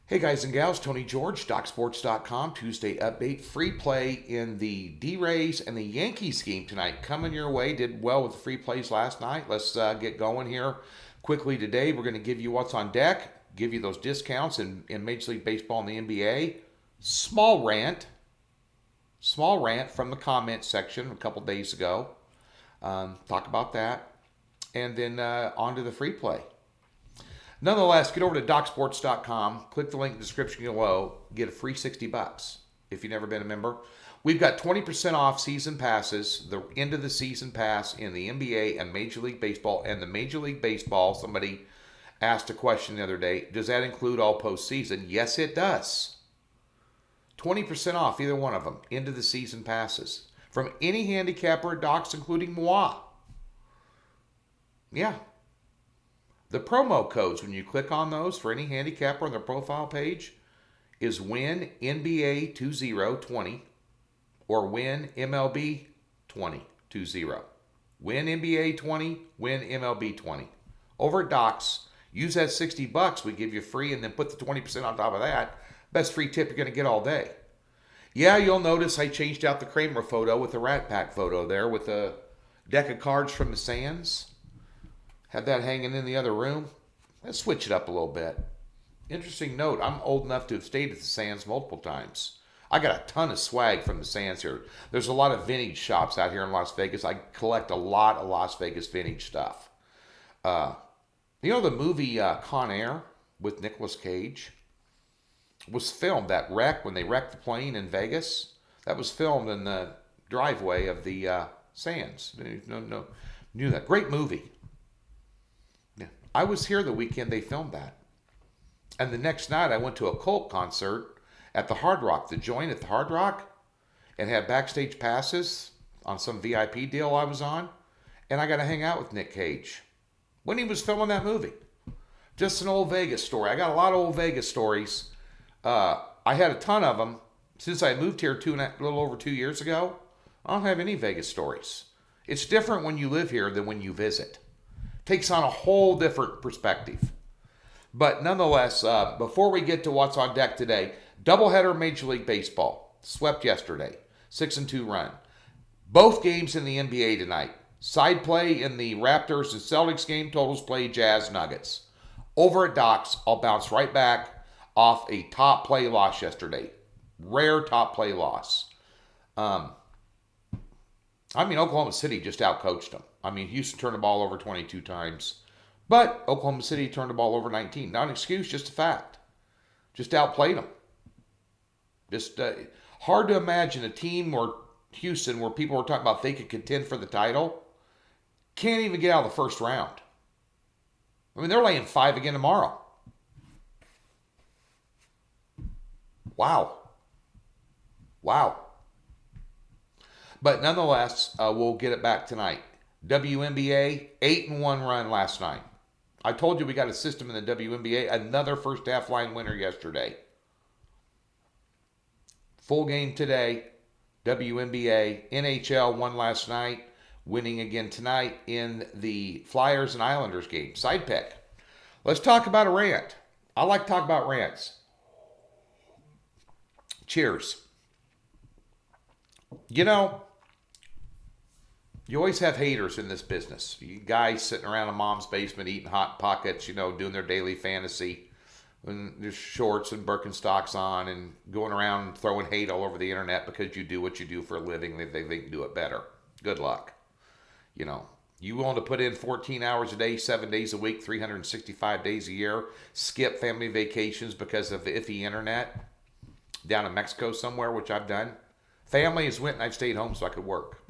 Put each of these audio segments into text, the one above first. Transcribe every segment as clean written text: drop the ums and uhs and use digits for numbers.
Hey guys and gals, Tony George, DocSports.com, Tuesday update. Free play in the D-Rays and the Yankees game tonight. Coming your way. Did well with the free plays last night. Let's get going here quickly today. We're going to give you what's on deck, give you those discounts in Major League Baseball and the NBA. Small rant from the comment section a couple days ago. Talk about that. And then on to the free play. Nonetheless, get over to DocSports.com, click the link in the description below, get a free $60 if you've never been a member. We've got 20% off season passes, the end of the season pass in the NBA and Major League Baseball. And the Major League Baseball, somebody asked a question the other day, does that include all postseason? Yes, it does. 20% off either one of them, end of the season passes. From any handicapper at Docs, including moi. Yeah. The promo codes, when you click on those for any handicapper on their profile page, is WIN NBA 2020 or WIN MLB 2020. WIN NBA 20, WIN MLB 20. Over at Docs, use that $60 we give you free and then put the 20% on top of that. Best free tip you're going to get all day. Yeah, you'll notice I changed out the Kramer photo with the Rat Pack photo there with a deck of cards from the Sands. Had that hanging in the other room. Let's switch it up a little bit. Interesting note, I'm old enough to have stayed at the Sands multiple times. I got a ton of swag from the Sands here. There's a lot of vintage shops out here in Las Vegas. I collect a lot of Las Vegas vintage stuff. The movie Con Air with Nicolas Cage was filmed, that wreck, when they wrecked the plane in Vegas. That was filmed in the driveway of the Sands. No, knew that. Great movie. I was here the weekend they filmed that. And the next night I went to a Cult concert at the Hard Rock, the Joint at the Hard Rock, and had backstage passes on some VIP deal I was on. And I got to hang out with Nick Cage when he was filming that movie. Just an old Vegas story. I got a lot of old Vegas stories. I had a ton of them since I moved here a little over 2 years ago. I don't have any Vegas stories. It's different when you live here than when you visit. Takes on a whole different perspective. But nonetheless, before we get to what's on deck today, doubleheader Major League Baseball. Swept yesterday. 6-2 run. Both games in the NBA tonight. Side play in the Raptors and Celtics game. Totals play Jazz Nuggets. Over at Docs, I'll bounce right back off a top play loss yesterday. Rare top play loss. Oklahoma City just outcoached them. Houston turned the ball over 22 times. But Oklahoma City turned the ball over 19. Not an excuse, just a fact. Just outplayed them. Just hard to imagine a team where Houston, where people were talking about they could contend for the title, can't even get out of the first round. They're laying 5 again tomorrow. Wow. But nonetheless, we'll get it back tonight. WNBA, 8-1 run last night. I told you we got a system in the WNBA. Another first half line winner yesterday. Full game today. WNBA, NHL won last night. Winning again tonight in the Flyers and Islanders game. Side pick. Let's talk about a rant. I like to talk about rants. Cheers. You always have haters in this business. You guys sitting around in mom's basement eating Hot Pockets, doing their daily fantasy, and their shorts and Birkenstocks on, and going around throwing hate all over the internet because you do what you do for a living. They can do it better. Good luck. You willing to put in 14 hours a day, 7 days a week, 365 days a year, skip family vacations because of the iffy internet down in Mexico somewhere, which I've done. Family has went and I've stayed home so I could work.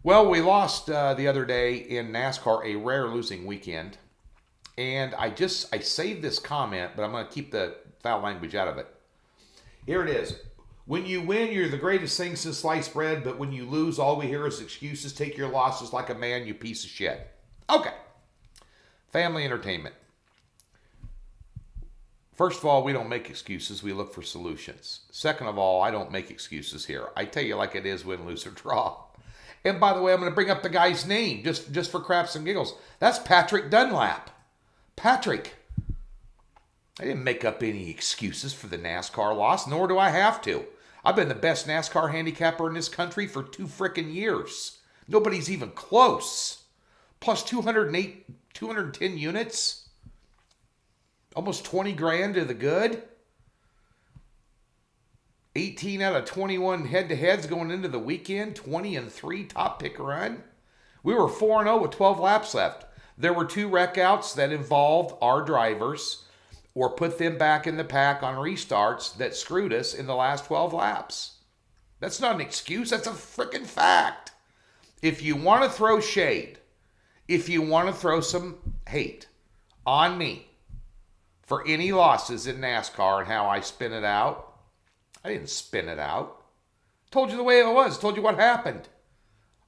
Well, we lost the other day in NASCAR, a rare losing weekend. And I saved this comment, but I'm going to keep the foul language out of it. Here it is. When you win, you're the greatest thing since sliced bread, but when you lose, all we hear is excuses. Take your losses like a man, you piece of shit. Okay. Family entertainment. First of all, we don't make excuses. We look for solutions. Second of all, I don't make excuses here. I tell you like it is, win, lose, or draw. And by the way, I'm going to bring up the guy's name just for craps and giggles. That's Patrick Dunlap. Patrick. I didn't make up any excuses for the NASCAR loss, nor do I have to. I've been the best NASCAR handicapper in this country for 2 frickin' years. Nobody's even close. Plus 210 units. Almost 20 grand to the good. 18 out of 21 head-to-heads going into the weekend. 20-3 top pick run. We were 4-0 with 12 laps left. There were 2 wreckouts that involved our drivers or put them back in the pack on restarts that screwed us in the last 12 laps. That's not an excuse. That's a freaking fact. If you want to throw shade, if you want to throw some hate on me for any losses in NASCAR and how I spin it out, I didn't spin it out. Told you the way it was. Told you what happened.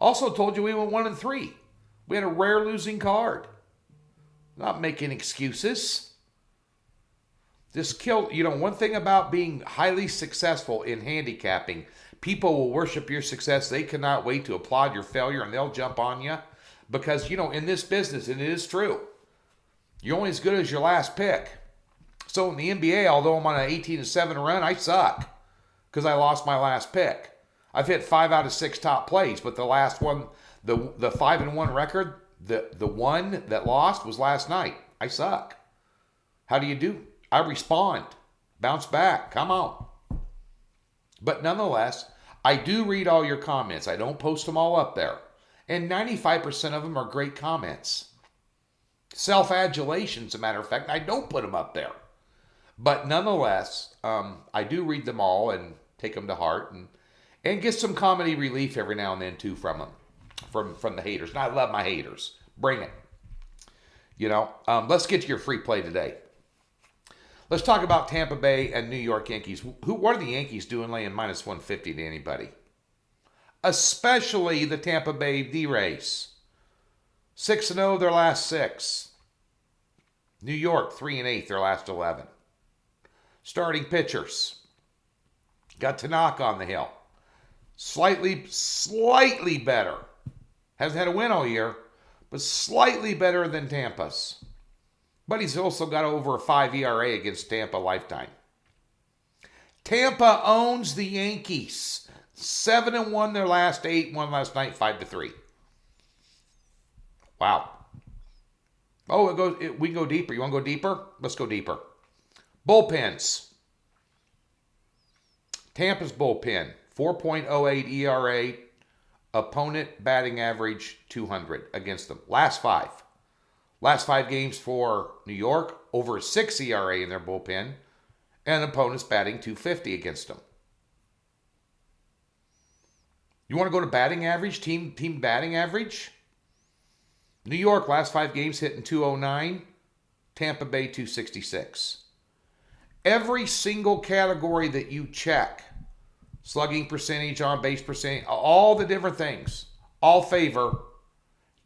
Also told you we went 1-3. We had a rare losing card. Not making excuses. This killed, one thing about being highly successful in handicapping, people will worship your success. They cannot wait to applaud your failure, and they'll jump on you. Because, in this business, and it is true, you're only as good as your last pick. So in the NBA, although I'm on an 18-7 run, I suck because I lost my last pick. I've hit 5 out of 6 top plays, but the last one, the 5-1 record, the one that lost was last night. I suck. How do you do? I respond. Bounce back. Come on. But nonetheless, I do read all your comments. I don't post them all up there. And 95% of them are great comments. Self-adulation, as a matter of fact. I don't put them up there. But nonetheless, I do read them all and take them to heart and get some comedy relief every now and then too from them, from the haters. And I love my haters. Bring it. Let's get to your free play today. Let's talk about Tampa Bay and New York Yankees. What are the Yankees doing laying minus 150 to anybody? Especially the Tampa Bay Rays. 6-0 their last 6. New York 3-8 their last 11. Starting pitchers. Got Tanaka on the hill. Slightly better. Hasn't had a win all year, but slightly better than Tampa's. But he's also got over a 5 ERA against Tampa lifetime. Tampa owns the Yankees. 7-1 their last 8. Won last night 5-3. Wow. Oh, we can go deeper. You want to go deeper? Let's go deeper. Bullpens. Tampa's bullpen. 4.08 ERA. Opponent batting average 200 against them. Last 5. Last 5 games for New York, over a 6 ERA in their bullpen, and opponents batting 250 against them. You want to go to batting average, team batting average? New York, last 5 games hitting 209, Tampa Bay 266. Every single category that you check, slugging percentage, on base percentage, all the different things, all favor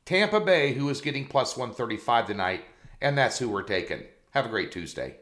Tampa Bay, who is getting plus 135 tonight, and that's who we're taking. Have a great Tuesday.